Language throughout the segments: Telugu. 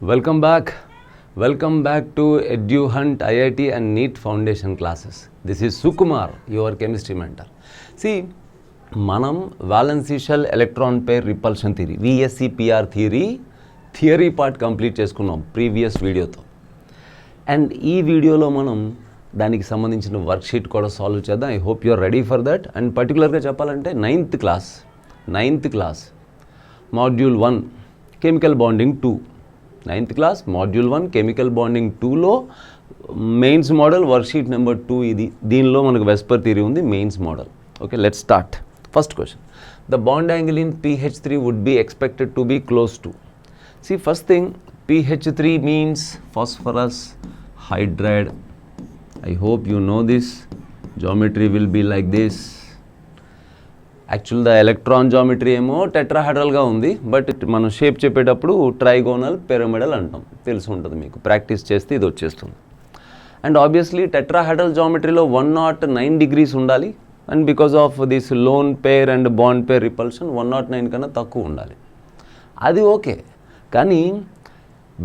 Welcome back. Welcome back to EduHunt IIT and NEET Foundation classes. This is Sukumar, your chemistry mentor. See, మనం valency shell electron pair repulsion theory VSEPR theory part complete చేసుకున్నాం ప్రీవియస్ వీడియోతో. అండ్ ఈ వీడియోలో మనం దానికి సంబంధించిన వర్క్షీట్ కూడా సాల్వ్ చేద్దాం. I hope you are ready for that. And పర్టికులర్గా చెప్పాలంటే ninth class module 1 chemical bonding 2, ninth class module 1 chemical bonding 2లో మెయిన్స్ మోడల్ వర్క్షీట్ నెంబర్ 2 ఇది. దీనిలో మనకు వెస్పర్ థియరీ ఉంది, mains model. Okay, let's start. First question, the bond angle in PH3 would be expected to be close to. See, first thing, PH3 means phosphorus hydride. I hope you know this. Geometry will be like this. Actually, the electron geometry ఏమో టెట్రాహెడ్రల్గా ఉంది, బట్ మనం షేప్ చెప్పేటప్పుడు ట్రైగోనల్ పిరమిడల్ అంటాం. తెలిసి ఉంటుంది మీకు, ప్రాక్టీస్ చేస్తే ఇది వచ్చేస్తుంది. అండ్ ఆబ్వియస్లీ టెట్రాహెడ్రల్ జామెట్రీలో 109 degrees ఉండాలి. And because of this lone pair and bond pair repulsion 109 కన్నా తక్కువ ఉండాలి. అది ఓకే, కానీ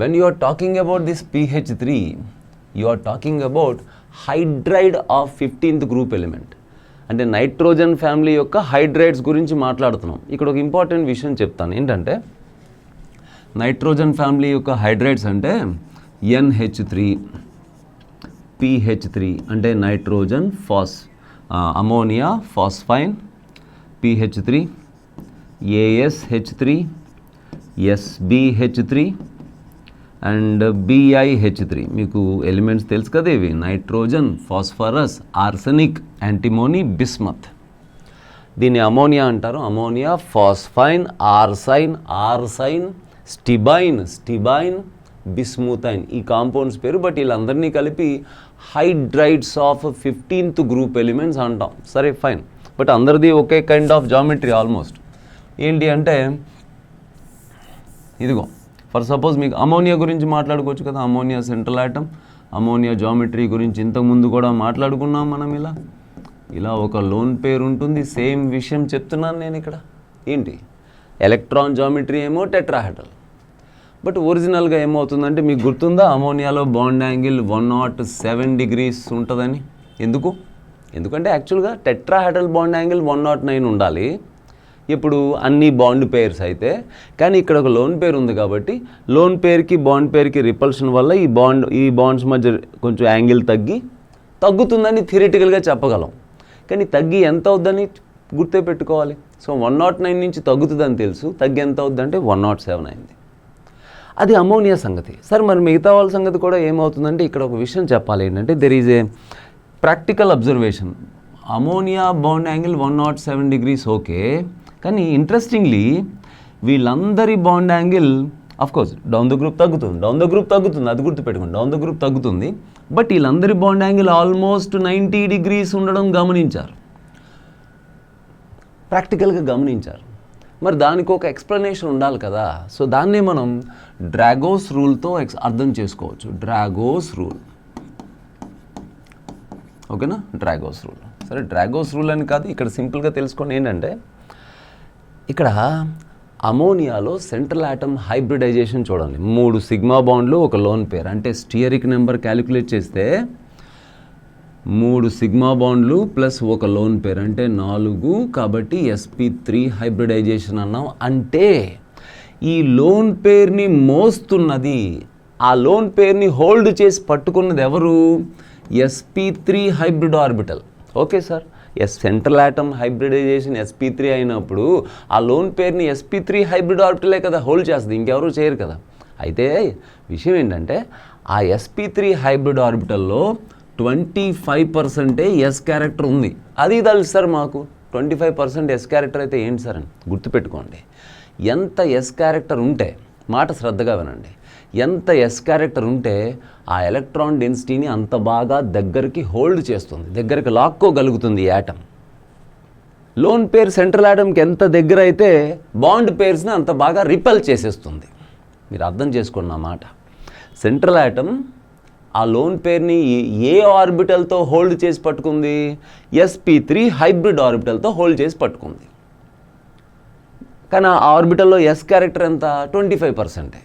when you are talking about this PH3, you are talking about hydride of 15th group element. అంటే నైట్రోజన్ ఫ్యామిలీ యొక్క హైడ్రైడ్స్ గురించి మాట్లాడుతున్నాం. ఇక్కడ ఒక ఇంపార్టెంట్ విషయం చెప్తాను. ఏంటంటే నైట్రోజన్ ఫ్యామిలీ యొక్క హైడ్రైడ్స్ అంటే NH3, PH3 అంటే nitrogen ammonia phosphine, PH3, ASH3, SBH3 and BiH3. మీకు ఎలిమెంట్స్ తెలుసు కదా, ఇవి nitrogen, phosphorus, arsenic, antimony, bismuth. దీన్ని అమోనియా అంటారు. అమోనియా, ఫాస్ఫైన్, ఆర్సైన్, స్టిబైన్, బిస్మూథైన్, ఈ కాంపౌండ్స్ పేరు. బట్ వీళ్ళందరినీ కలిపి hydrides of 15th group elements అంటాం. సరే, ఫైన్. బట్ అందరిది ఒకే కైండ్ ఆఫ్ జామెట్రీ ఆల్మోస్ట్. ఏంటి అంటే ఇదిగో, ఫర్ సపోజ్ మీకు అమోనియా గురించి మాట్లాడుకోవచ్చు కదా. Ammonia central atom, ammonia geometry గురించి ఇంతకుముందు కూడా మాట్లాడుకున్నాం మనం. ఇలా ఒక లోన్ పేరు ఉంటుంది. సేమ్ విషయం చెప్తున్నాను నేను ఇక్కడ. ఏంటి, ఎలక్ట్రాన్ జామెట్రీ ఏమో టెట్రాహెడ్రల్, బట్ ఒరిజినల్గా ఏమవుతుందంటే మీకు గుర్తుందా, అమోనియాలో బాండ్ యాంగిల్ 107 degrees ఉంటుందని. ఎందుకంటే యాక్చువల్గా టెట్రాహెడ్రల్ బాండ్ యాంగిల్ 109 ఉండాలి ఇప్పుడు అన్ని బాండ్ పేర్స్ అయితే. కానీ ఇక్కడ ఒక లోన్ పేర్ ఉంది కాబట్టి లోన్ పేర్కి బాండ్ పేర్కి రిపల్షన్ వల్ల ఈ బాండ్స్ మధ్య కొంచెం యాంగిల్ తగ్గుతుందని థియరిటికల్గా చెప్పగలం. కానీ తగ్గి ఎంత అవుద్దని గుర్తే పెట్టుకోవాలి. సో 109 నుంచి తగ్గుతుందని తెలుసు, తగ్గి ఎంత అవుద్దంటే 107 అయింది. అది అమోనియా సంగతి. సరే, మరి మిగతా వాళ్ళ సంగతి కూడా ఏమవుతుందంటే ఇక్కడ ఒక విషయం చెప్పాలి. ఏంటంటే there is a practical observation. Ammonia bond angle 107 degrees okay, కానీ ఇంట్రెస్టింగ్లీ వీళ్ళందరి bond angle of course down the group తగ్గుతుంది, అది గుర్తుపెట్టుకోండి, డౌన్ ద గ్రూప్ తగ్గుతుంది. బట్ వీళ్ళందరి బాండ్ యాంగిల్ ఆల్మోస్ట్ 90 degrees ఉండడం గమనించారు, ప్రాక్టికల్గా గమనించారు. మరి దానికి ఒక ఎక్స్ప్లెనేషన్ ఉండాలి కదా. సో దాన్నే మనం డ్రాగోస్ రూల్తో అర్థం చేసుకోవచ్చు. డ్రాగోస్ రూల్, ఓకేనా, డ్రాగోస్ రూల్. సరే, డ్రాగోస్ రూల్ అని కాదు, ఇక్కడ సింపుల్గా తెలుసుకోండి. ఏంటంటే ఇక్కడ అమోనియాలో సెంట్రల్ ఆటమ్ హైబ్రిడైజేషన్ చూడండి. 3 సిగ్మా బాండ్లు, ఒక లోన్ పేర్. అంటే స్టియరిక్ నెంబర్ క్యాలిక్యులేట్ చేస్తే 3 సిగ్మా బాండ్లు ప్లస్ ఒక లోన్ పేర్ అంటే 4. కాబట్టి sp3 హైబ్రిడైజేషన్ అన్నాం. అంటే ఈ లోన్ పేర్ని మోస్తున్నది, ఆ లోన్ పేర్ని హోల్డ్ చేసి పట్టుకున్నది ఎవరు? sp3 hybrid orbital. Okay sir, central atom hybridization sp3 అయినప్పుడు ఆ లోన్ పేర్ని sp3 హైబ్రిడ్ ఆర్బిటలే కదా హోల్డ్ చేస్తుంది, ఇంకెవరు చేయరు కదా. అయితే విషయం ఏంటంటే ఆ sp3 హైబ్రిడ్ ఆర్బిటల్లో 25% ఎస్ క్యారెక్టర్ ఉంది. అది తెలుసు సార్ మాకు. 25% ఎస్ క్యారెక్టర్ అయితే ఏంటి సార్ అని గుర్తుపెట్టుకోండి. ఎంత ఎస్ క్యారెక్టర్ ఉంటే, మాట శ్రద్ధగా వినండి, ఎంత ఎస్ క్యారెక్టర్ ఉంటే ఆ ఎలక్ట్రాన్ డెన్సిటీని అంత బాగా దగ్గరికి హోల్డ్ చేస్తుంది, దగ్గరికి లాక్కోగలుగుతుంది ఈ యాటమ్. లోన్ పేర్ సెంట్రల్ ఆటమ్కి ఎంత దగ్గర అయితే బాండ్ పేర్స్ని అంత బాగా రిపెల్ చేసేస్తుంది. మీరు అర్థం చేసుకోండి నా మాట. సెంట్రల్ ఆటమ్ ఆ లోన్ పేర్ని ఏ ఆర్బిటల్తో హోల్డ్ చేసి పట్టుకుంది? sp3 హైబ్రిడ్ ఆర్బిటల్తో హోల్డ్ చేసి పట్టుకుంది. కానీ ఆ ఆర్బిటల్లో ఎస్ క్యారెక్టర్ ఎంత? 25%.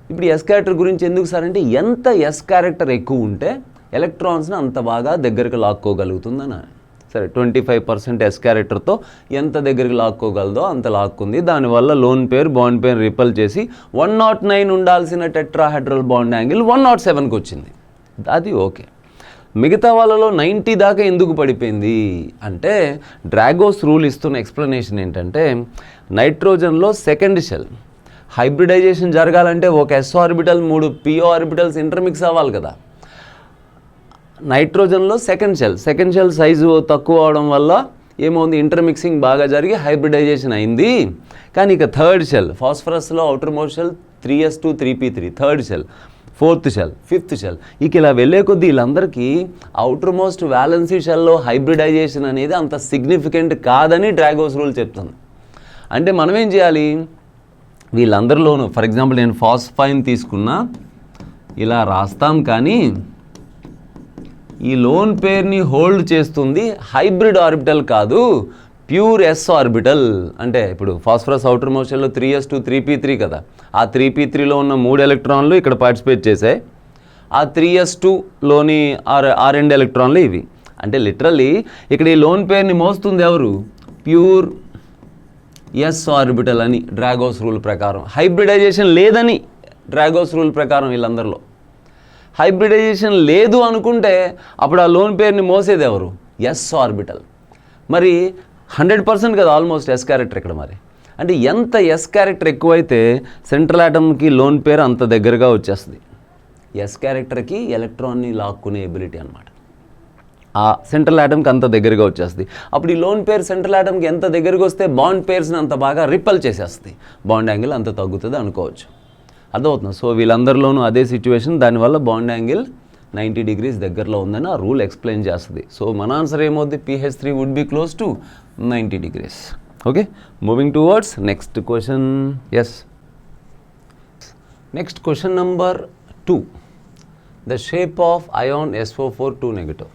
ఇప్పుడు ఎస్ క్యారెక్టర్ గురించి ఎందుకు సార్ అంటే ఎంత ఎస్ క్యారెక్టర్ ఎక్కువ ఉంటే ఎలక్ట్రాన్స్ని అంత బాగా దగ్గరికి లాక్కోగలుగుతుందని. సరే 25% ఎస్ క్యారెక్టర్తో ఎంత దగ్గరికి లాక్కోగలదో అంత లాక్కుంది. దానివల్ల lone pair bond pair ripple చేసి 109 ఉండాల్సిన టెట్రాహెడ్రల్ బాండ్ యాంగిల్ 107కి వచ్చింది. అది ఓకే. మిగతా వాళ్ళలో 90 దాకా ఎందుకు పడిపోయింది అంటే డ్రాగోస్ రూల్ ఇస్తున్న ఎక్స్ప్లెనేషన్ ఏంటంటే నైట్రోజన్లో సెకండ్ షెల్ హైబ్రిడైజేషన్ జరగాలంటే ఒక s orbital 3 p orbitals intermix అవ్వాలి కదా. నైట్రోజన్లో సెకండ్ షెల్ సైజు తక్కువ అవడం వల్ల ఏమవుంది, ఇంటర్మిక్సింగ్ బాగా జరిగి హైబ్రిడైజేషన్ అయింది. కానీ ఇక థర్డ్ షెల్ ఫాస్ఫరస్లో outermost shell 3s2 3p3, third shell, fourth shell, fifth shell, ఇక ఇలా వెళ్ళే కొద్దీ వీళ్ళందరికీ అవుటర్ మోస్ట్ వ్యాలెన్సీ షెల్లో హైబ్రిడైజేషన్ అనేది అంత సిగ్నిఫికెంట్ కాదని డ్రాగోస్ రూల్ చెప్తుంది. అంటే మనం ఏం చేయాలి, వీళ్ళందరిలోనూ ఫర్ ఎగ్జాంపుల్ నేను ఫాస్ఫైన్ తీసుకున్నా ఇలా రాస్తాం, కానీ ఈ లోన్ పేర్ని హోల్డ్ చేస్తుంది హైబ్రిడ్ ఆర్బిటల్ కాదు, ప్యూర్ ఎస్ ఆర్బిటల్. అంటే ఇప్పుడు phosphorus outer most షెల్లో 3s2 3p3 కదా, ఆ 3p3లో ఉన్న 3 ఎలక్ట్రాన్లు ఇక్కడ పార్టిసిపేట్ చేశాయి, ఆ 3s2లోని ఆ 2 ఎలక్ట్రాన్లు ఇవి. అంటే లిటరల్లీ ఇక్కడ ఈ లోన్ పేర్ని మోస్తుంది ఎవరు, ప్యూర్ ఎస్ ఆర్బిటల్ అని డ్రాగోస్ రూల్ ప్రకారం. హైబ్రిడైజేషన్ లేదని డ్రాగోస్ రూల్ ప్రకారం వీళ్ళందరిలో. హైబ్రిడైజేషన్ లేదు అనుకుంటే అప్పుడు ఆ లోన్ పేరుని మోసేది ఎవరు, ఎస్ ఆర్బిటల్. మరి 100% కదా ఆల్మోస్ట్ ఎస్ క్యారెక్టర్ ఇక్కడ. మరి అంటే ఎంత ఎస్ క్యారెక్టర్ ఎక్కువైతే సెంట్రల్ ఆటమ్కి లోన్ పేరు అంత దగ్గరగా వచ్చేస్తుంది. ఎస్ క్యారెక్టర్కి ఎలక్ట్రాన్ని లాక్కునే ఎబిలిటీ అనమాట. ఆ సెంట్రల్ ఆటమ్కి అంత దగ్గరగా వచ్చేస్తుంది. అప్పుడు ఈ లోన్ పేర్ సెంట్రల్ ఆటమ్కి ఎంత దగ్గరకు వస్తే బాండ్ పేర్స్ని అంత బాగా రిపల్ చేసేస్తుంది, బాండ్ యాంగిల్ అంత తగ్గుతుంది అనుకోవచ్చు. అర్థమవుతుంది. సో వీళ్ళందరిలోనూ అదే సిచ్యువేషన్, దానివల్ల బాండ్ యాంగిల్ 90 degrees దగ్గరలో ఉందని ఆ రూల్ ఎక్స్ప్లెయిన్ చేస్తుంది. సో మన ఆన్సర్ ఏమవుద్ది, pH3 would be close to 90 degrees. Okay, moving towards next question. Yes, next question number 2. The shape of ion SO4 2 negative.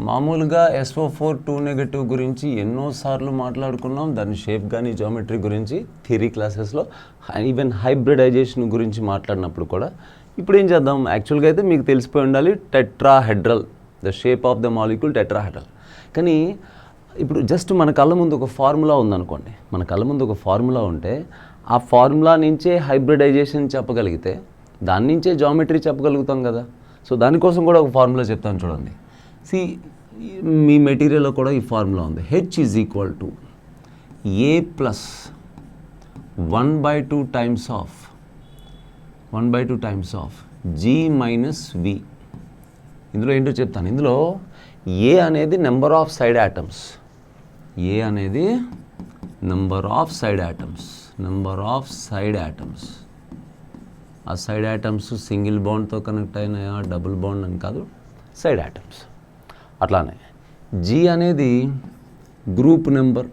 మామూలుగా SO4 2 నెగటివ్ గురించి ఎన్నోసార్లు మాట్లాడుకున్నాం, దాని షేప్ కానీ జామెట్రీ గురించి థియరీ క్లాసెస్లో, ఈవెన్ హైబ్రిడైజేషన్ గురించి మాట్లాడినప్పుడు కూడా. ఇప్పుడు ఏం చేద్దాం, యాక్చువల్గా అయితే మీకు తెలిసిపోయి ఉండాలి tetrahedral, the shape of the molecule tetrahedral. కానీ ఇప్పుడు జస్ట్ మన కళ్ళ ముందు ఒక ఫార్ములా ఉందనుకోండి, మన కళ్ళ ముందు ఒక ఫార్ములా ఉంటే ఆ ఫార్ములా నుంచే హైబ్రిడైజేషన్ చెప్పగలిగితే దాని నుంచే జామెట్రీ చెప్పగలుగుతాం కదా. సో దానికోసం కూడా ఒక ఫార్ములా చెప్తాను చూడండి. మీ మెటీరియల్లో కూడా ఈ ఫార్ములా ఉంది. H is equal to A plus 1/2 times of G minus V. ఇందులో ఏంటో చెప్తాను. ఇందులో A అనేది number of side atoms, A అనేది నెంబర్ ఆఫ్ సైడ్ యాటమ్స్. ఆ సైడ్ యాటమ్స్ సింగిల్ బాండ్తో కనెక్ట్ అయినాయా, డబుల్ బాండ్ అని కాదు, సైడ్ యాటమ్స్. అట్లానే G అనేది group number,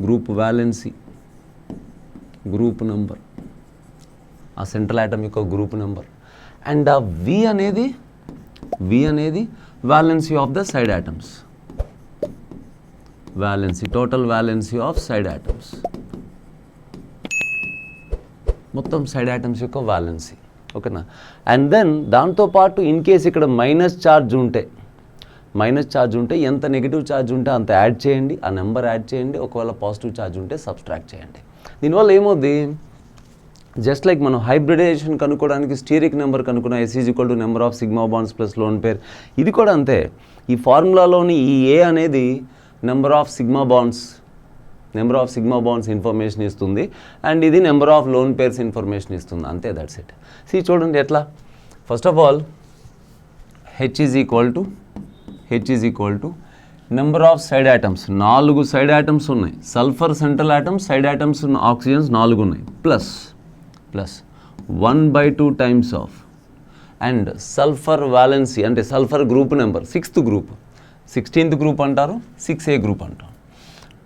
group valency, group number, ఆ సెంట్రల్ ఆటమ్ యొక్క గ్రూప్ నెంబర్. అండ్ ఆ V అనేది valency of the side atoms, total valency of side atoms, మొత్తం సైడ్ యాటమ్స్ యొక్క వ్యాలెన్సీ. ఓకేనా. అండ్ దెన్ దాంతోపాటు ఇన్ కేస్ ఇక్కడ మైనస్ ఛార్జ్ ఉంటే ఎంత నెగిటివ్ ఛార్జ్ ఉంటే అంత యాడ్ చేయండి, ఆ నెంబర్ యాడ్ చేయండి. ఒకవేళ పాజిటివ్ ఛార్జ్ ఉంటే సబ్స్ట్రాక్ట్ చేయండి. దీనివల్ల ఏమవుద్ది, జస్ట్ లైక్ మనం హైబ్రిడైజేషన్ కనుక్కోవడానికి స్టీరిక్ నెంబర్ కనుక్కున్న S is equal to number of sigma bonds plus lone pair, ఇది కూడా అంతే. ఈ ఫార్ములాలోని ఈ A అనేది number of sigma bonds information ఇస్తుంది, అండ్ ఇది number of lone pairs information ఇస్తుంది. అంతే, దట్స్ ఇట్. చూడండి ఎట్లా. First of all H is equal to number of side atoms, 4 side atoms ఉన్నాయి. Sulphur central atoms, side atoms oxygens 4 ఉన్నాయి, plus 1/2 times of, and sulphur valency అంటే sulphur group number 6th group, 16th group అంటారు, 6A గ్రూప్ అంటారు.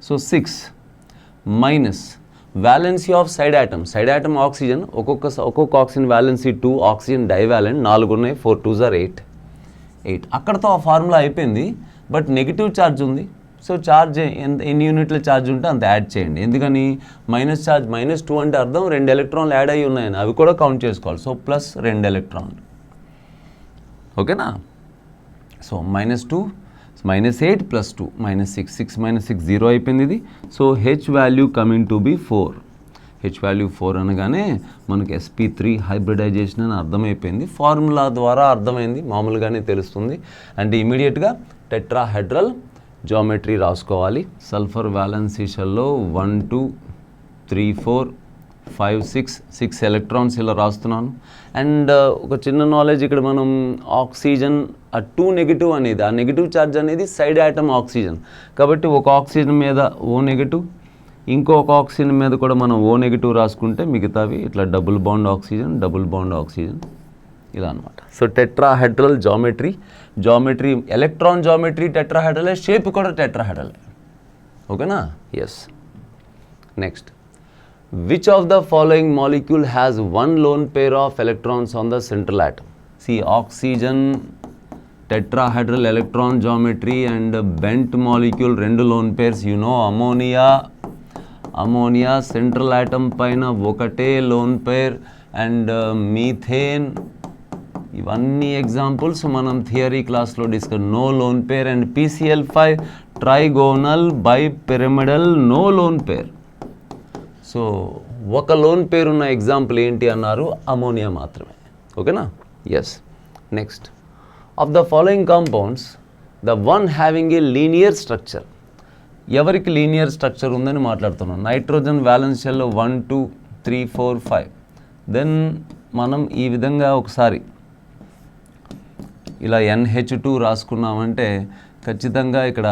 So 6 minus valency of side atom oxygen, ఒక్కొక్క ఆక్సిజన్ వ్యాలెన్సీ 2, ఆక్సిజన్ డైవాలెంట్ 4 ఉన్నాయి, 4 2s are 8. అక్కడతో ఆ ఫార్ములా అయిపోయింది. బట్ నెగిటివ్ ఛార్జ్ ఉంది, సో ఛార్జ్ ఎన్ని యూనిట్ల ఛార్జ్ ఉంటే అంత యాడ్ చేయండి. ఎందుకని మైనస్ ఛార్జ్ -2 అంటే అర్థం 2 ఎలక్ట్రాన్లు యాడ్ అయ్యి ఉన్నాయని, అవి కూడా కౌంట్ చేసుకోవాలి. సో ప్లస్ 2 ఎలక్ట్రాన్లు, ఓకేనా. సో -2 -8 + 2 -6 6 -6 0 అయిపోయింది ఇది. So H value coming to be 4. H value 4 అనగానే మనకి sp3 హైబ్రిడైజేషన్ అని అర్థమైపోయింది. ఫార్ములా ద్వారా అర్థమైంది, మామూలుగానే తెలుస్తుంది. అంటే ఇమీడియట్గా టెట్రాహెడ్రల్ జామెట్రీ రాసుకోవాలి. సల్ఫర్ వ్యాలెన్సీ షెల్లో 1 2 3 4 5 6 ఎలక్ట్రాన్స్ ఇలా రాస్తున్నాను. అండ్ ఒక చిన్న నాలెడ్జ్ ఇక్కడ, మనం ఆక్సిజన్ ఆ 2 నెగిటివ్ అనేది, ఆ నెగిటివ్ ఛార్జ్ అనేది సైడ్ ఆటమ్ ఆక్సిజన్ కాబట్టి ఒక ఆక్సిజన్ మీద O నెగిటివ్, ఇంకొక ఆక్సిజన్ మీద కూడా మనం O నెగిటివ్ రాసుకుంటే మిగతావి ఇట్లా డబుల్ బాండ్ ఆక్సిజన్ ఇలా అనమాట. So tetrahedral geometry electron geometry టెట్రాహెడ్రలే, షేప్ కూడా టెట్రాహెడ్రలే, ఓకేనా. Yes. Next, which of the following molecule has 1 lone pair of electrons on the central atom? C oxygen tetrahedral electron geometry and bent molecule 2 lone pairs. Ammonia central atom పైన ఒకటే లోన్ పేర్, అండ్ మీథేన్, ఇవన్నీ ఎగ్జాంపుల్స్ మనం థియరీ క్లాస్లో discuss. No lone pair. And PCl5 trigonal bipyramidal, no lone pair. So ఒక లోన్ పేర్ ఉన్న ఎగ్జాంపుల్ ఏంటి అన్నారు? అమోనియా మాత్రమే, ఓకేనా. Yes. Next, of the following compounds the one having a linear structure. ఎవరికి లీనియర్ స్ట్రక్చర్ ఉందని మాట్లాడుతున్నాం? Nitrogen violence షెల్లో 1 2 3 4 5. దెన్ మనం ఈ విధంగా ఒకసారి ఇలా NH2 రాసుకున్నామంటే ఖచ్చితంగా ఇక్కడ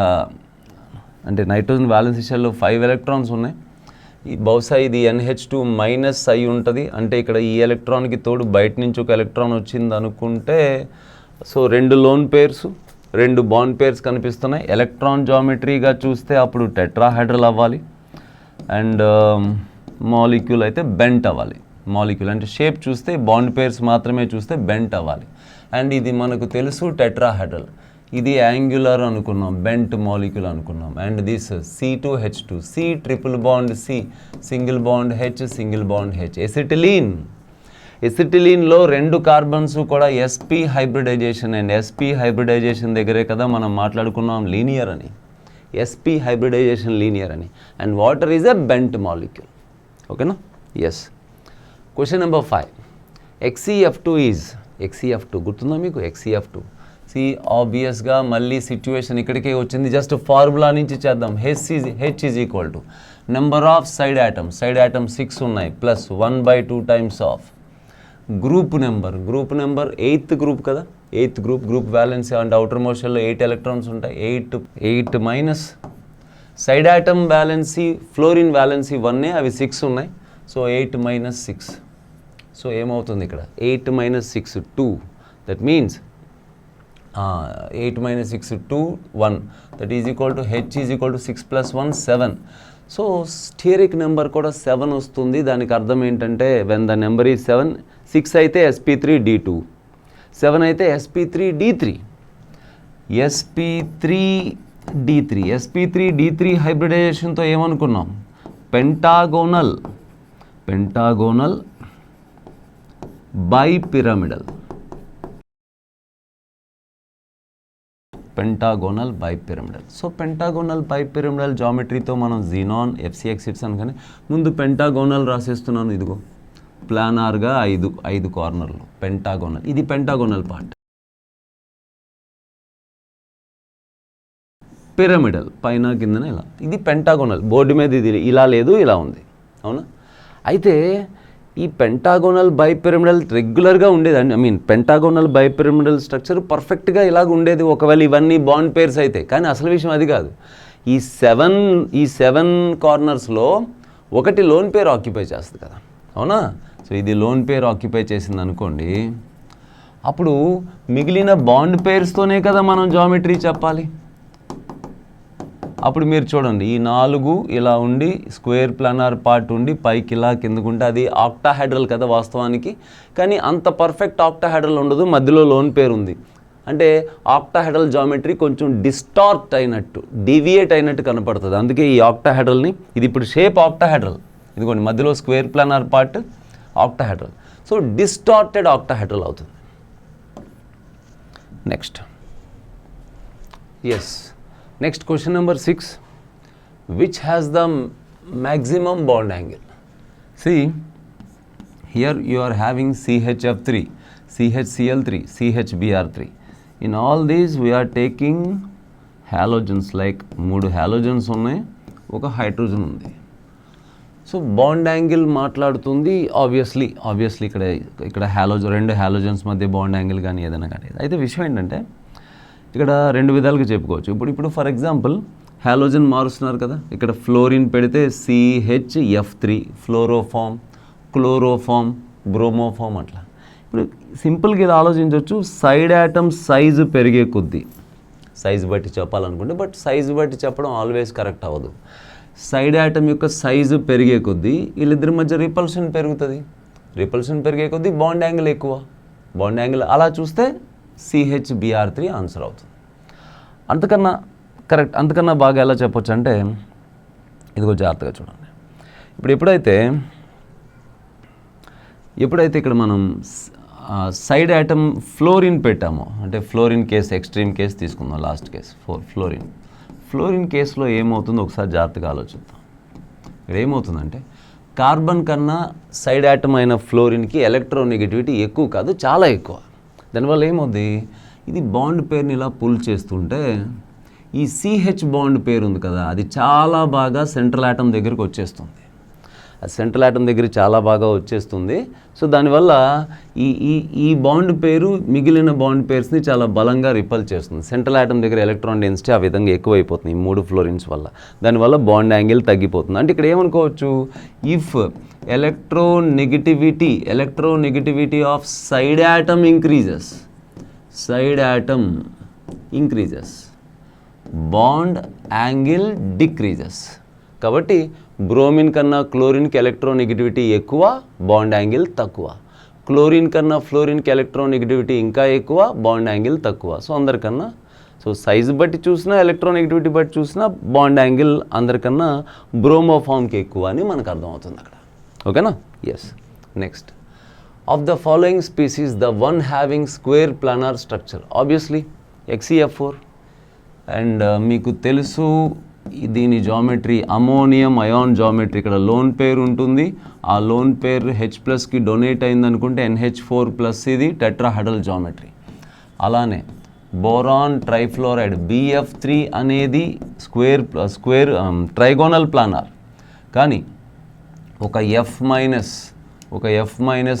అంటే నైట్రోజన్ వ్యాలెన్స్ షెల్లో 5 ఎలక్ట్రాన్స్ ఉన్నాయి. బహుశా ఇది NH2 మైనస్ అయి ఉంటుంది. అంటే ఇక్కడ ఈ ఎలక్ట్రాన్కి తోడు బయట నుంచి ఒక ఎలక్ట్రాన్ వచ్చింది అనుకుంటే, so 2 lone pairs, 2 bond pairs కనిపిస్తున్నాయి. ఎలక్ట్రాన్ జామెట్రీగా చూస్తే అప్పుడు టెట్రాహెడ్రల్ అవ్వాలి, అండ్ మాలిక్యూల్ అయితే బెంట్ అవ్వాలి. మాలిక్యూల్ అంటే షేప్ చూస్తే బాండ్ పేర్స్ మాత్రమే చూస్తే బెంట్ అవ్వాలి. అండ్ ఇది మనకు తెలుసు టెట్రాహెడ్రల్, ఇది యాంగులర్ అనుకున్నాం, బెంట్ మాలిక్యూల్ అనుకున్నాం. And this C2H2, C triple bond C, single bond H, single bond H. ఎసిటిలీన్లో 2 కార్బన్స్ కూడా sp hybridization, and sp hybridization దగ్గరే కదా మనం మాట్లాడుకున్నాం లీనియర్ అని, sp హైబ్రిడైజేషన్ లీనియర్ అని. And water is a bent molecule, ఓకేనా. ఎస్. క్వశ్చన్ నెంబర్ 5, XeF2 గుర్తుందా మీకు? XeF2 ఆబ్వియస్గా మళ్ళీ సిచ్యువేషన్ ఇక్కడికే వచ్చింది, జస్ట్ ఫార్ములా నుంచి చేద్దాం. H is equal to number of side atom 6 ఉన్నాయి, plus 1/2 times of group number 8th group కదా, 8th group valency and outer మోషన్లో 8 ఎలక్ట్రాన్స్ ఉంటాయి. 8 minus side atom valency, fluorine valency 1, అవి 6 ఉన్నాయి. సో 8 మైనస్ 6, సో ఏమవుతుంది ఇక్కడ? 8 minus 6 2, that means 8 minus 6 2 1, that is equal to H is equal to 6 + 1 7. So steric number కూడా 7 వస్తుంది. దానికి అర్థం ఏంటంటే వెన్ ద నెంబర్ ఈజ్ 7, 6 అయితే sp3d2, 7 అయితే sp3d3. sp3d3 హైబ్రిడైజేషన్తో ఏమనుకున్నాం? Pentagonal bipyramidal, so pentagonal bipyramidal జామెట్రీతో మనం జీనాన్ FCX అనగానే ముందు పెంటాగోనల్ రాసేస్తున్నాను. ఇదిగో ప్లానార్గా 5 కార్నర్లు పెంటాగోనల్, ఇది పెంటాగోనల్ పార్ట్. పిరమిడల్ పైన కిందన ఇలా, ఇది పెంటాగోనల్. బోర్డు మీద ఇది ఇలా లేదు, ఇలా ఉంది, అవునా. అయితే ఈ పెంటాగోనల్ బైపిరమిడల్ రెగ్యులర్గా ఉండేది, పెంటాగోనల్ బైపిరమిడల్ స్ట్రక్చర్ పర్ఫెక్ట్గా ఇలాగ ఉండేది ఒకవేళ ఇవన్నీ బాండ్ పేర్స్ అయితే. కానీ అసలు విషయం అది కాదు. ఈ 7 కార్నర్స్లో ఒకటి లోన్ పేర్ ఆక్యుపై చేస్తుంది కదా, అవునా. సో ఇది లోన్ పేర్ ఆక్యుపై చేసింది అనుకోండి, అప్పుడు మిగిలిన బాండ్ పేర్స్తోనే కదా మనం జామెట్రీ చెప్పాలి. అప్పుడు మీరు చూడండి, ఈ 4 ఇలా ఉండి స్క్వేర్ ప్లానార్ పార్ట్ ఉండి పైకి ఇలా కిందకుంటే అది ఆక్టాహెడ్రల్ కదా వాస్తవానికి. కానీ అంత పర్ఫెక్ట్ ఆక్టాహెడ్రల్ ఉండదు, మధ్యలో లోన్ పేర్ ఉంది. అంటే ఆక్టాహెడ్రల్ జామెట్రీ కొంచెం డిస్టార్ట్ అయినట్టు, డీవియేట్ అయినట్టు కనపడుతుంది. అందుకే ఈ ఆక్టాహెడ్రల్ని, ఇది ఇప్పుడు షేప్ ఆక్టాహెడ్రల్, ఇదిగోండి మధ్యలో square planar part octahedral. So distorted octahedral అవుతుంది. Next next question number 6. Which has the maximum bond angle? See, here you are having CHF3, CHCl3, CHBr3. In all these we are taking halogens, like 3 halogens ఉన్నాయి, ఒక హైడ్రోజన్ ఉంది. సో బాండ్ యాంగిల్ మాట్లాడుతుంది ఆబ్వియస్లీ ఇక్కడ హాలోజన్, 2 హాలోజన్స్ మధ్య బాండ్ యాంగిల్ కానీ ఏదైనా కానీ. అయితే విషయం ఏంటంటే ఇక్కడ 2 విధాలుగా చెప్పుకోవచ్చు. ఇప్పుడు ఫర్ ఎగ్జాంపుల్ హాలోజన్ మారుస్తున్నారు కదా, ఇక్కడ ఫ్లోరిన్ పెడితే CHF3, ఫ్లోరోఫామ్, క్లోరోఫామ్, బ్రోమోఫామ్ అట్లా. ఇప్పుడు సింపుల్గా ఇది ఆలోచించవచ్చు, సైడ్ యాటమ్ సైజు పెరిగే కొద్దీ, సైజు బట్టి చెప్పాలనుకుంటే, బట్ సైజు బట్టి చెప్పడం ఆల్వేస్ కరెక్ట్ అవ్వదు. సైడ్ యాటమ్ యొక్క సైజు పెరిగే కొద్దీ వీళ్ళిద్దరి మధ్య రిపల్షన్ పెరుగుతుంది. రిపల్షన్ పెరిగే కొద్దీ బాండ్ యాంగిల్ ఎక్కువ. బాండ్ యాంగిల్ అలా చూస్తే CHBr3 ఆన్సర్ అవుతుంది. అంతకన్నా బాగా ఎలా చెప్పొచ్చు అంటే, ఇదిగో జాగ్రత్తగా చూడండి. ఇప్పుడు ఎప్పుడైతే ఇక్కడ మనం సైడ్ యాటమ్ ఫ్లోరిన్ పెట్టామో, అంటే ఫ్లోరిన్ కేసు ఎక్స్ట్రీమ్ కేసు తీసుకుందాం, లాస్ట్ కేసు ఫ్లోరిన్ కేసులో ఏమవుతుందో ఒకసారి జాగ్రత్తగా ఆలోచిద్దాం. ఇక్కడ ఏమవుతుందంటే కార్బన్ కన్నా సైడ్ యాటమ్ అయిన ఫ్లోరిన్కి ఎలక్ట్రోనెగటివిటీ ఎక్కువ కాదు, చాలా ఎక్కువ. దానివల్ల ఏమవుద్ది, ఇది బాండ్ పేరుని ఇలా పుల్ చేస్తుంటే ఈ CH బాండ్ పేరు ఉంది కదా, అది చాలా బాగా సెంట్రల్ యాటమ్ దగ్గరికి వచ్చేస్తుంది. అది సెంట్రల్ యాటమ్ దగ్గరికి చాలా బాగా వచ్చేస్తుంది. సో దానివల్ల ఈ బాండ్ పేరు మిగిలిన బాండ్ పేర్స్ని చాలా బలంగా రిపల్ చేస్తుంది. సెంట్రల్ యాటమ్ దగ్గర ఎలక్ట్రాన్ డెన్సిటీ ఆ విధంగా ఎక్కువైపోతుంది ఈ 3 ఫ్లోరిన్స్ వల్ల. దానివల్ల బాండ్ యాంగిల్ తగ్గిపోతుంది. అంటే ఇక్కడ ఏమనుకోవచ్చు, if electronegativity of side atom increases, bond angle decreases. కాబట్టి బ్రోమిన్ కన్నా క్లోరిన్కి ఎలక్ట్రోనెగటివిటీ ఎక్కువ, బాండ్ యాంగిల్ తక్కువ. క్లోరిన్ కన్నా ఫ్లోరిన్కి ఎలక్ట్రోనెగటివిటీ ఇంకా ఎక్కువ, బాండ్ యాంగిల్ తక్కువ. సో అందరికన్నా, సో సైజు బట్టి చూసినా, ఎలక్ట్రోనెగటివిటీ బట్టి చూసినా బాండ్ యాంగిల్ అందరికన్నా బ్రోమోఫామ్కి ఎక్కువ అని మనకు అర్థమవుతుంది అక్కడ. ఓకేనా? Next, of the following species the one having square planar structure, obviously XeF4. And మీకు తెలుసు దీని జామెట్రీ అమోనియం అయాన్ జామెట్రీ. ఇక్కడ లోన్ పేరు ఉంటుంది, ఆ లోన్ పేరు H+కి డొనేట్ అయిందనుకుంటే NH4+, ఇది టెట్రాహెడ్రల్ జామెట్రీ. అలానే బోరాన్ ట్రైఫ్లోరైడ్ BF3 అనేది స్క్వేర్ ట్రైగోనల్ ప్లానార్. కానీ ఒక F-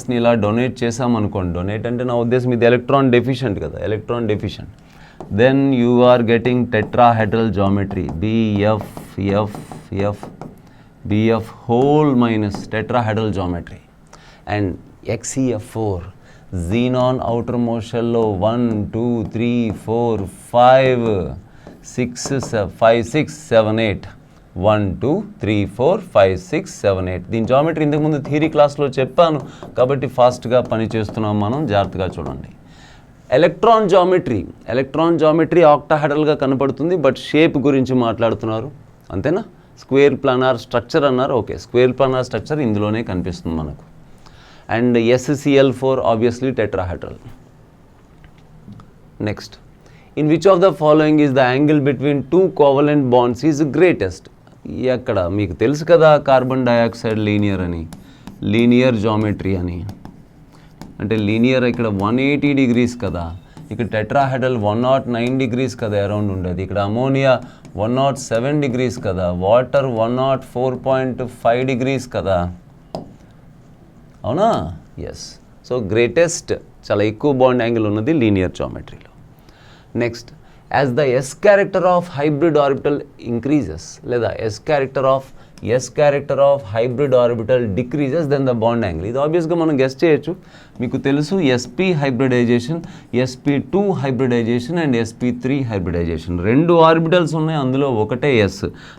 ని ఇలా డొనేట్ చేసామనుకోండి, డొనేట్ అంటే నా ఉద్దేశం ఇది ఎలక్ట్రాన్ డెఫిషియెంట్ కదా, electron deficient, then you are getting tetrahedral geometry BF whole minus tetrahedral geometry. And XeF4 xenon outermost shell లో 1 2 3 4 5 6 7 8 1 2 3 4 5 6 7 8. దీని జామెట్రీ ఇంతకుముందు థియరీ క్లాస్లో చెప్పాను కాబట్టి ఫాస్ట్గా పని చేస్తున్నాం మనం, జాగ్రత్తగా చూడండి. ఎలక్ట్రాన్ జామెట్రీ ఆక్టాహెడ్రల్గా కనపడుతుంది, బట్ షేప్ గురించి మాట్లాడుతున్నారు అంతేనా. స్క్వేర్ ప్లానార్ స్ట్రక్చర్ అన్నారు, ఓకే, స్క్వేర్ ప్లానార్ స్ట్రక్చర్ ఇందులోనే కనిపిస్తుంది మనకు. And SCl4 obviously tetrahedral. Next, in which of the following is the angle between 2 covalent bonds is greatest? ఎక్కడ మీకు తెలుసు కదా, కార్బన్ డైఆక్సైడ్ లీనియర్ జామెట్రీ అని. అంటే లీనియర్ ఇక్కడ 180 degrees కదా, ఇక్కడ టెట్రాహెడ్రల్ 109 degrees కదా అరౌండ్ ఉండేది, ఇక్కడ అమోనియా 107 degrees కదా, వాటర్ 104.5 degrees కదా, అవునా? సో గ్రేటెస్ట్, చాలా ఎక్కువ బాండ్ యాంగిల్ ఉన్నది లీనియర్ జామెట్రీలో. Next, as the S character of hybrid orbital increases, లేదా S character of hybrid orbital decreases, then the bond angle. ఇది ఆబ్వియస్గా మనం గెస్ చేయొచ్చు. మీకు తెలుసు sp hybridization, sp2 hybridization and sp3 hybridization. 2 orbitals ఉన్నాయి, అందులో ఒకటే S,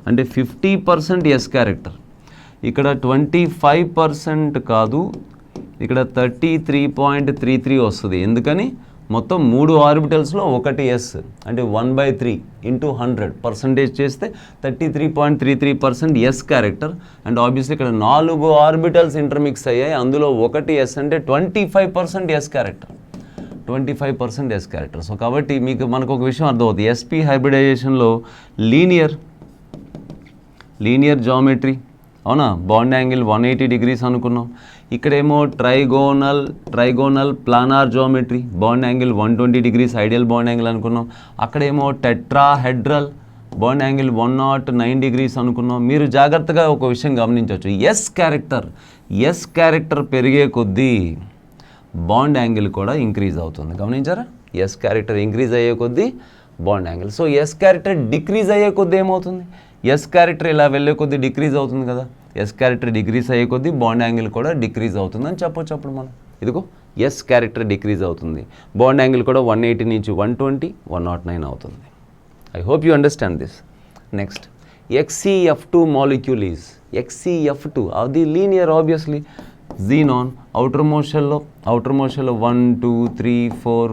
అంటే 50% S క్యారెక్టర్. ఇక్కడ 25% కాదు, ఇక్కడ 33.33 వస్తుంది. ఎందుకని? మొత్తం 3 ఆర్బిటల్స్లో ఒకటి ఎస్ అంటే 1/3 ఇంటూ 100% చేస్తే 33.33% ఎస్ క్యారెక్టర్. అండ్ ఆబ్వియస్లీ ఇక్కడ 4 ఆర్బిటల్స్ ఇంటర్మిక్స్ అయ్యాయి, అందులో ఒకటి ఎస్ అంటే 25% s character, 25% s character. So కాబట్టి మనకు ఒక విషయం అర్థమవుతుంది, ఎస్పీ హైబ్రిడైజేషన్లో లీనియర్ జామెట్రీ, అవునా, బాండ్ యాంగిల్ 180 degrees అనుకున్నాం. ఇక్కడేమో trigonal planar geometry, bond angle 120 degrees ideal bond angle అనుకున్నాం. అక్కడేమో టెట్రాహెడ్రల్, బాండ్ యాంగిల్ 109 degrees అనుకున్నాం. మీరు జాగ్రత్తగా ఒక విషయం గమనించవచ్చు, ఎస్ క్యారెక్టర్ పెరిగే కొద్దీ బాండ్ యాంగిల్ కూడా ఇంక్రీజ్ అవుతుంది. గమనించారా? ఎస్ క్యారెక్టర్ ఇంక్రీజ్ అయ్యే కొద్దీ bond angle. So s character decrease అయ్యే కొద్దీ ఏమవుతుంది? ఎస్ క్యారెక్టర్ ఇలా వెళ్ళే కొద్దీ డిక్రీజ్ అవుతుంది కదా. ఎస్ క్యారెక్టర్ డిక్రీజ్ అయ్యే కొద్దీ బాండ్ యాంగిల్ కూడా డిక్రీజ్ అవుతుందని చెప్పొచ్చు. అప్పుడు మనం ఇదిగో ఎస్ క్యారెక్టర్ డిక్రీజ్ అవుతుంది, బాండ్ యాంగిల్ కూడా 180 నుంచి 120, 109 అవుతుంది. I hope you understand this. Next, XeF2 molecule is XeF2 అది లీనియర్ ఆబ్వియస్లీ. జీనాన్ అవుటర్ మోషన్లో 1 2 3 4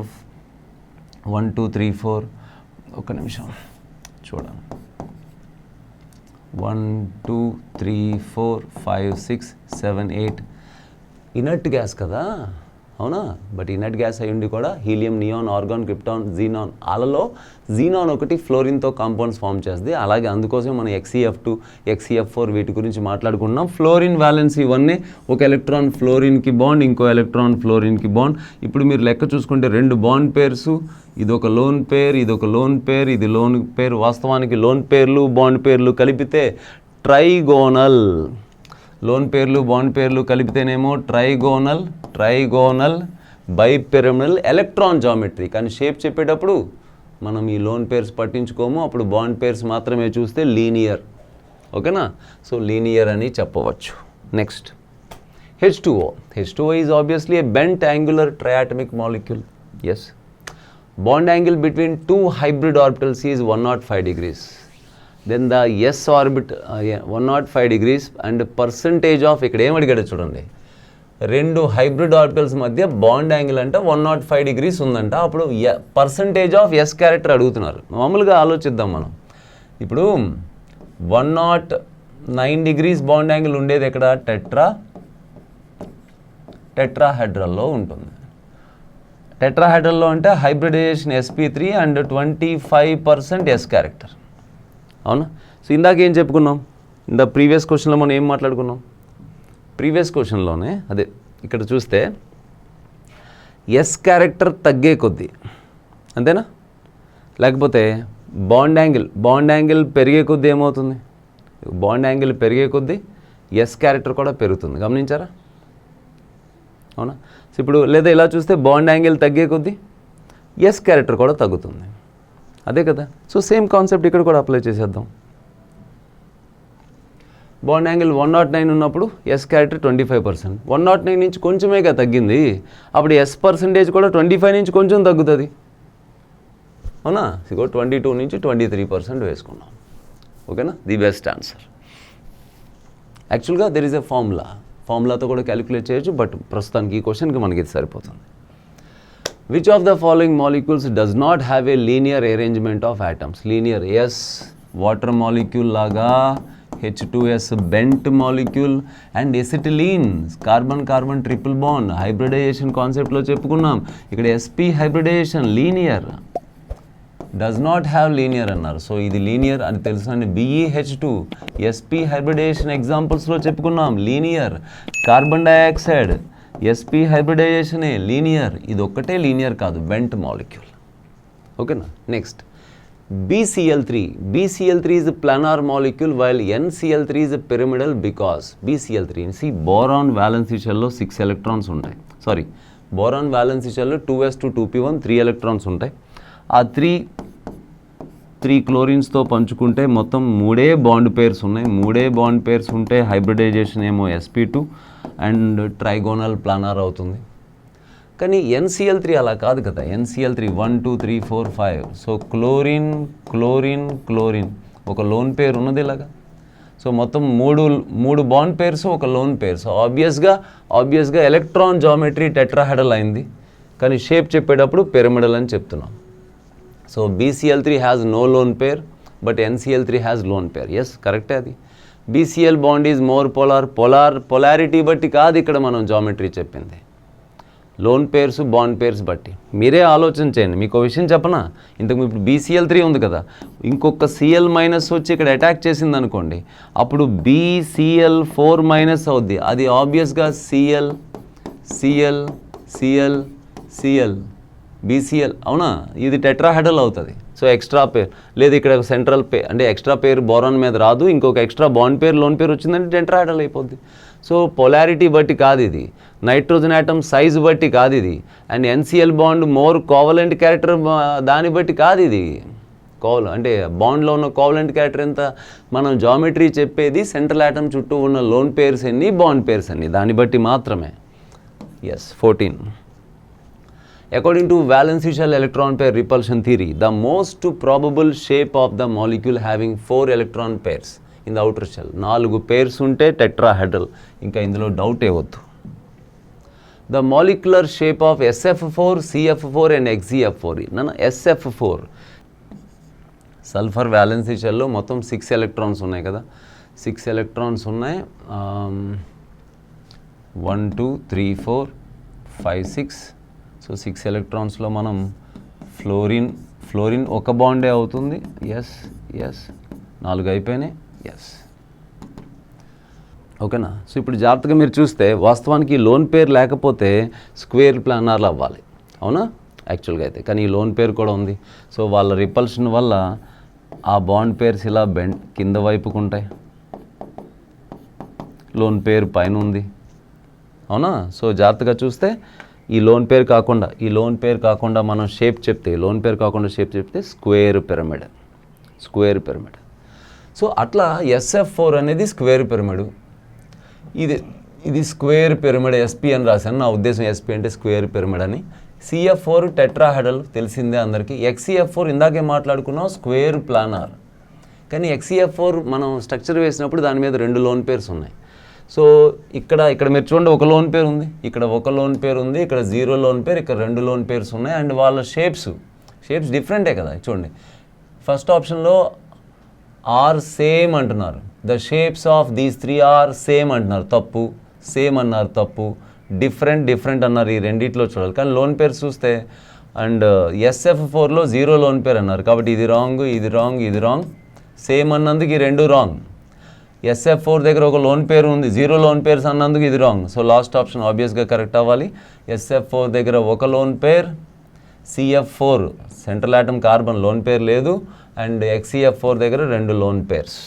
ఒక నిమిషం చూడండి, 1 2 3 4 5 6 7 8 ఇనర్ట్ గ్యాస్ కదా, అవునా? బట్ ఇనర్ట్ గ్యాస్ అయ్యుండి కూడా helium, neon, organ, krypton, xenon, వాళ్ళలో జీనాన్ ఒకటి ఫ్లోరిన్తో కాంపౌండ్స్ ఫామ్ చేస్తుంది. అలాగే అందుకోసం మనం XeF2 XeF4 వీటి గురించి మాట్లాడుకుంటున్నాం. ఫ్లోరిన్ వ్యాలెన్స్ ఇవన్నీ, ఒక ఎలక్ట్రాన్ ఫ్లోరిన్కి బాండ్, ఇంకో ఎలక్ట్రాన్ ఫ్లోరిన్కి బాండ్. ఇప్పుడు మీరు లెక్క చూసుకుంటే 2 బాండ్ పేర్సు, ఇదొక లోన్ పేర్, ఇదొక లోన్ పేర్, ఇది లోన్ పేర్. వాస్తవానికి లోన్ పేర్లు బాండ్ పేర్లు కలిపితే ట్రైగోనల్, లోన్ పేర్లు బాండ్ పేర్లు కలిపితేనేమో ట్రైగోనల్ బైపిరమిడల్ ఎలక్ట్రాన్ జామెట్రీ. కానీ షేప్ చెప్పేటప్పుడు మనం ఈ లోన్ పేర్స్ పట్టించుకోము, అప్పుడు బాండ్ పేర్స్ మాత్రమే చూస్తే లీనియర్. ఓకేనా? సో లీనియర్ అని చెప్పవచ్చు. Next, H2O is obviously a bent angular triatomic molecule. Yes, bond angle between 2 hybrid orbitals is 105 degrees. Then the s orbit 105 degrees and percentage of ఇక్కడ ఏం అడిగాడు చూడండి, 2 హైబ్రిడ్ ఆర్బిటల్స్ మధ్య బాండ్ యాంగిల్ అంటే 105 degrees ఉందంట. అప్పుడు పర్సంటేజ్ ఆఫ్ ఎస్ క్యారెక్టర్ అడుగుతున్నారు. మామూలుగా ఆలోచిద్దాం మనం. ఇప్పుడు 109 degrees బాండ్ యాంగిల్ ఉండేది ఎక్కడ? టెట్రాహెడ్రల్లో ఉంటుంది. టెట్రాహెడ్రల్లో అంటే hybridization sp3 and 25% s character, అవునా? సో ఇందాక ఏం చెప్పుకున్నాం? ప్రీవియస్ క్వశ్చన్లో మనం ఏం మాట్లాడుకున్నాం? ప్రీవియస్ క్వశ్చన్లోనే అదే ఇక్కడ చూస్తే ఎస్ క్యారెక్టర్ తగ్గే కొద్దీ, అంతేనా? లేకపోతే బాండ్ యాంగిల్ పెరిగే కొద్దీ ఏమవుతుంది? బాండ్ యాంగిల్ పెరిగే కొద్దీ ఎస్ క్యారెక్టర్ కూడా పెరుగుతుంది. గమనించారా? అవునా? సో ఇప్పుడు లేదా ఇలా చూస్తే బాండ్ యాంగిల్ తగ్గే కొద్దీ ఎస్ క్యారెక్టర్ కూడా తగ్గుతుంది, అదే కదా. సో సేమ్ కాన్సెప్ట్ ఇక్కడ కూడా అప్లై చేసేద్దాం. బాండ్ యాంగిల్ 109 ఉన్నప్పుడు ఎస్ క్యారెక్టర్ 25%, 109 నుంచి కొంచెమేగా తగ్గింది, అప్పుడు ఎస్ పర్సంటేజ్ కూడా 25 నుంచి కొంచెం తగ్గుతుంది, అవునా? ఇగో 22 నుంచి 23% వేసుకున్నాం. ఓకేనా? The best answer. యాక్చువల్గా దెర్ ఈజ్ ఎ ఫార్ములాతో కూడా క్యాలిక్యులేట్ చేయొచ్చు, బట్ ప్రస్తుతానికి ఈ క్వశ్చన్కి మనకి ఇది సరిపోతుంది. Which of the following molecules does not have a linear arrangement of atoms? Linear, yes water molecule లాగా, H2S bent molecule, and acetylene carbon triple bond hybridization కాన్సెప్ట్లో చెప్పుకున్నాం. ఇక్కడ sp hybridization linear, does not have linear అన్నారు. సో ఇది లీనియర్ అని తెలుసు. అండి BeH2 sp హైబ్రిడైజేషన్ ఎగ్జాంపుల్స్లో చెప్పుకున్నాం లీనియర్. కార్బన్ డైఆక్సైడ్ sp హైబ్రిడైజేషనే లీనియర్. ఇది ఒక్కటే లీనియర్ కాదు, బెంట్ మాలిక్యూల్. ఓకేనా? Next, BCl3 is a planar molecule while NCl3 is a pyramidal because BCl3 boron valency షెల్లో 6 ఎలక్ట్రాన్స్ ఉంటాయి. బోరాన్ వాలెన్సీ షెల్లో 2s2 2p1 3 ఎలక్ట్రాన్స్ ఉంటాయి. ఆ 3 క్లోరిన్స్తో పంచుకుంటే మొత్తం 3 బాండ్ పేర్స్ ఉన్నాయి. 3 బాండ్ పేర్స్ ఉంటే హైబ్రిడైజేషన్ ఏమో sp2 అండ్ ట్రైగోనల్ ప్లానార్ అవుతుంది. కానీ NCl3 అలా కాదు కదా. NCl3 1 2 3 4 5. సో క్లోరిన్ ఒక లోన్ పేర్ ఉన్నది ఇలాగా. సో మొత్తం మూడు బాండ్ పేర్స్ ఒక లోన్ పేర్. సో ఆబ్వియస్గా ఎలక్ట్రాన్ జామెట్రీ టెట్రాహెడ్రల్ అయింది. కానీ షేప్ చెప్పేటప్పుడు పిరమిడల్ అని చెప్తున్నాం. So BCl3 has no lone pair but NCl3 has lone pair. Yes కరెక్టే అది. BCl bond is more polarity బట్టి కాదు ఇక్కడ మనం జామెట్రీ చెప్పింది, లోన్ పేర్స్ బాండ్ పేర్స్ బట్టి. మీరే ఆలోచన చేయండి. మీకు విషయం చెప్పనా, ఇంతకు ఇప్పుడు BCl3 ఉంది కదా, ఇంకొక Cl మైనస్ వచ్చి ఇక్కడ అటాక్ చేసింది అనుకోండి, అప్పుడు BCl4- అవుద్ది. అది ఆబ్వియస్గా Cl BCl అవునా, ఇది టెట్రాహెడ్రల్ అవుతుంది. సో ఎక్స్ట్రా పేర్ లేదు, ఇక్కడ సెంట్రల్ పేర్ అంటే ఎక్స్ట్రా పేర్ బోరాన్ మీద రాదు, ఇంకొక extra bond pair lone pair వచ్చిందంటే టెట్రాహెడ్రల్ అయిపోద్ది. సో పొలారిటీ బట్టి కాదు ఇది, నైట్రోజన్ ఆటమ్ సైజు బట్టి కాదు ఇది, and NCl bond more covalent character దాన్ని బట్టి కాదు ఇది. అంటే బాండ్లో ఉన్న కోవలెంట్ క్యారెక్టర్ ఎంత, మనం జామెట్రీ చెప్పేది సెంట్రల్ ఆటమ్ చుట్టూ ఉన్న లోన్ పేర్స్ ఎన్ని, బాండ్ పేర్స్ ఎన్ని, దాన్ని బట్టి మాత్రమే. Yes 14. According to valence shell electron pair repulsion theory, the most probable shape of the molecule having 4 electron pairs in the outer shell. 4 pairs ఉంటే టెట్రాహెడ్రల్, ఇంకా ఇందులో డౌట్ ఏవద్దు. The molecular shape of SF4, CF4 and XeF4. SF4 sulphur valency షెల్లో మొత్తం 6 ఎలక్ట్రాన్స్ ఉన్నాయి కదా, 6 ఎలక్ట్రాన్స్ ఉన్నాయి. 1 2 3 4 5 6. సో 6 ఎలక్ట్రాన్స్లో మనం ఫ్లోరిన్ ఒక బాండే అవుతుంది. ఎస్ 4 అయిపోయినాయి. ఎస్ ఓకేనా. సో ఇప్పుడు జాగ్రత్తగా మీరు చూస్తే వాస్తవానికి లోన్ పేర్ లేకపోతే స్క్వేర్ ప్లానార్లు అవ్వాలి, అవునా యాక్చువల్గా అయితే, కానీ ఈ లోన్ పేర్ కూడా ఉంది. సో వాళ్ళ రిపల్షన్ వల్ల ఆ బాండ్ పేర్స్ ఇలా కింద వైపుకు ఉంటాయి, లోన్ పేర్ పైన ఉంది, అవునా. సో జాగ్రత్తగా చూస్తే ఈ లోన్ పేర్ కాకుండా మనం షేప్ చెప్తే, స్క్వేర్ పిరమిడ్. సో అట్లా SF4 అనేది స్క్వేర్ పిరమిడ్, ఇది స్క్వేర్ పిరమిడ్ SP అని రాశాను, నా ఉద్దేశం SP అంటే స్క్వేర్ పిరమిడ్ అని. CF4 టెట్రాహెడ్రల్ తెలిసిందే అందరికీ. XeF4 ఇందాకే మాట్లాడుకున్నాం స్క్వేర్ ప్లానార్, కానీ XeF4 మనం స్ట్రక్చర్ వేసినప్పుడు దాని మీద 2 లోన్ పేర్స్ ఉన్నాయి. సో ఇక్కడ మీరు చూడండి, ఒక లోన్ పేర్ ఉంది, ఇక్కడ ఒక లోన్ పేర్ ఉంది, ఇక్కడ 0 లోన్ పేర్, ఇక్కడ 2 లోన్ పేర్స్ ఉన్నాయి. అండ్ వాళ్ళ షేప్స్ డిఫరెంటే కదా. చూడండి ఫస్ట్ ఆప్షన్లో ఆర్ సేమ్ అంటున్నారు, the shapes of these 3 are same అంటున్నారు, తప్పు. సేమ్ అన్నారు తప్పు, డిఫరెంట్ అన్నారు. ఈ రెండిట్లో చూడాలి. కానీ లోన్ పేర్స్ చూస్తే అండ్ SF4లో 0 లోన్ పేర్ అన్నారు, కాబట్టి ఇది రాంగ్. సేమ్ అన్నందుకు ఈ 2 రాంగ్. SF4 దగ్గర ఒక లోన్ పేరు ఉంది, 0 లోన్ పేర్స్ అన్నందుకు ఇది రాంగ్. సో లాస్ట్ ఆప్షన్ ఆబ్వియస్గా కరెక్ట్ అవ్వాలి. SF4 దగ్గర ఒక lone pair, CF4 central atom carbon lone pair లేదు, అండ్ XeF4 దగ్గర 2 లోన్ పేర్స్.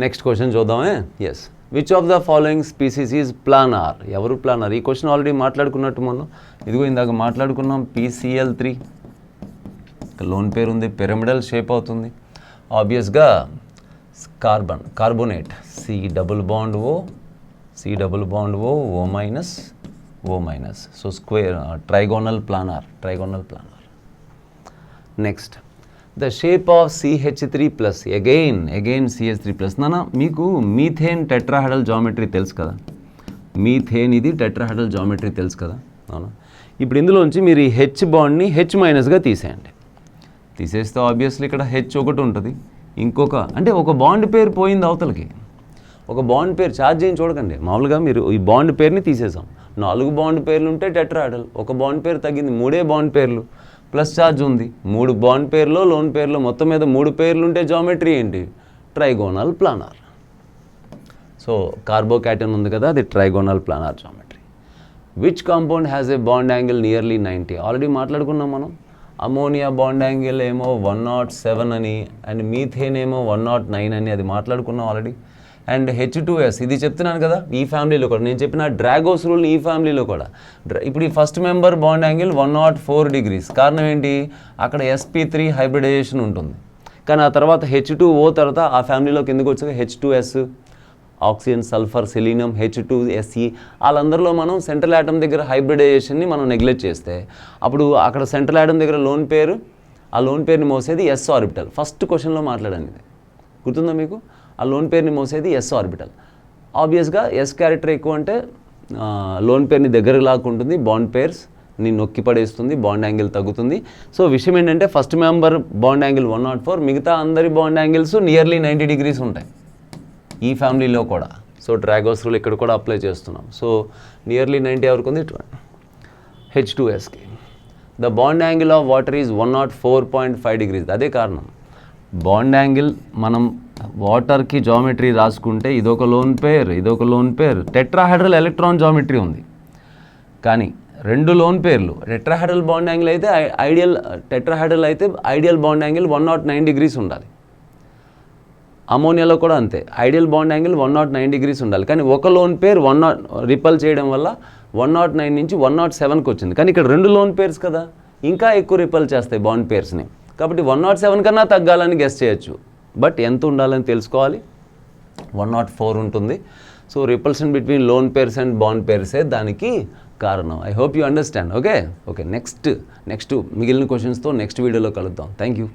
నెక్స్ట్ క్వశ్చన్ చూద్దామే. Yes, which of the following species is planar? ఎవరు ప్లానార్? ఈ క్వశ్చన్ ఆల్రెడీ మాట్లాడుకున్నట్టు మనం, ఇదిగో ఇందాక మాట్లాడుకున్నాం. PCl3 లోన్ పేరు ఉంది, పిరమిడల్ షేప్ అవుతుంది. ఆబ్వియస్గా carbonate, C double bond O, O-. So square trigonal planar. Next, the shape of CH3+, again CH3+. నాన్న మీకు మీథేన్ టెట్రాహెడ్రల్ జామెట్రీ తెలుసు కదా, మీథేన్ ఇది టెట్రాహెడ్రల్ జామెట్రీ తెలుసు కదా, అవునా. ఇప్పుడు ఇందులోంచి మీరు ఈ H బాండ్ని H- తీసేయండి. తీసేస్తే ఆబ్వియస్లీ ఇక్కడ H ఒకటి ఉంటుంది, ఇంకొక అంటే ఒక బాండ్ పేరు పోయింది అవతలకి. ఒక బాండ్ పేరు ఛార్జ్ చేయండి, చూడకండి. మామూలుగా మీరు ఈ బాండ్ పేరుని తీసేసాం, 4 బాండ్ పేర్లు ఉంటే టెట్రాహెడ్రల్, ఒక బాండ్ పేరు తగ్గింది, 3 బాండ్ పేర్లు ప్లస్ ఛార్జ్ ఉంది, 3 బాండ్ పేర్లో లోన్ పేర్లో మొత్తం మీద 3 పేర్లు ఉంటే జామెట్రీ ఏంటి? Trigonal planar. సో కార్బోకాటన్ ఉంది కదా, అది trigonal planar geometry. Which compound has a bond angle nearly 90? Already మాట్లాడుకున్నాం మనం. అమోనియా బాండ్ యాంగిల్ ఏమో 107 అని, అండ్ మీథేన్ ఏమో 109 అని, అది మాట్లాడుకున్నాం ఆల్రెడీ. అండ్ H2S ఇది చెప్తున్నాను కదా, ఈ ఫ్యామిలీలో కూడా నేను చెప్పిన డ్రాగోస్ రూల్ ఈ ఫ్యామిలీలో కూడా. ఇప్పుడు ఈ first member bond angle 104 degrees. కారణం ఏంటి? అక్కడ sp3 హైబ్రిడైజేషన్ ఉంటుంది. కానీ ఆ తర్వాత H2O తర్వాత ఆ ఫ్యామిలీలోకి ఎందుకు వచ్చాక H2S, oxygen, sulphur, selenium, H2SE, వాళ్ళందరిలో మనం సెంట్రల్ ఆటమ్ దగ్గర హైబ్రిడైజేషన్ని మనం నెగ్లెక్ట్ చేస్తే అప్పుడు అక్కడ సెంట్రల్ ఆటమ్ దగ్గర లోన్ పేరు, ఆ లోన్ పేరుని మోసేది S ఆర్బిటల్. ఫస్ట్ క్వశ్చన్లో మాట్లాడాను ఇది, గుర్తుందా మీకు? ఆ లోన్ పేరుని మోసేది S ఆర్బిటల్. ఆబ్వియస్గా S క్యారెక్టర్ ఎక్కువ అంటే లోన్ పేర్ని దగ్గరకు లాక్కుంటుంది, బాండ్ పేర్స్ ని నొక్కి పడేస్తుంది, బాండ్ యాంగిల్ తగ్గుతుంది. సో విషయం ఏంటంటే ఫస్ట్ మెంబర్ బాండ్ యాంగిల్ 104, మిగతా అందరి బాండ్ యాంగిల్స్ నియర్లీ 90 degrees ఉంటాయి ఈ ఫ్యామిలీలో కూడా. సో డ్రాగోస్ రూల్ ఇక్కడ కూడా అప్లై చేస్తున్నాం. సో నియర్లీ 90 ఎవరికి ఉంది? H2Sకి. The bond angle of water is 104.5 degrees. అదే కారణం బాండ్ యాంగిల్ మనం వాటర్కి జామెట్రీ రాసుకుంటే ఇదొక lone pair tetrahedral electron geometry ఉంది. కానీ రెండు లోన్ పేర్లు టెట్రాహైడ్రల్ బాండ్ యాంగిల్ అయితే ఐడియల్ బాండ్ యాంగిల్ 109 degrees ఉండాలి. అమోనియాలో కూడా అంతే, ఐడియల్ బాండ్ యాంగిల్ 109 degrees ఉండాలి. కానీ ఒక లోన్ పేర్ 100 రిపల్ చేయడం వల్ల 109 నుంచి 107కి వచ్చింది. కానీ ఇక్కడ రెండు లోన్ పేర్స్ కదా, ఇంకా ఎక్కువ రిపల్ చేస్తాయి బాండ్ పేర్స్ని. కాబట్టి 107 కన్నా తగ్గాలని గెస్ చేయొచ్చు. బట్ ఎంత ఉండాలని తెలుసుకోవాలి, 104 ఉంటుంది. So repulsion between lone pairs and bond పేర్సే దానికి కారణం. I hope you understand. Okay next మిగిలిన క్వశ్చన్స్తో నెక్స్ట్ వీడియోలో కలుద్దాం. Thank you.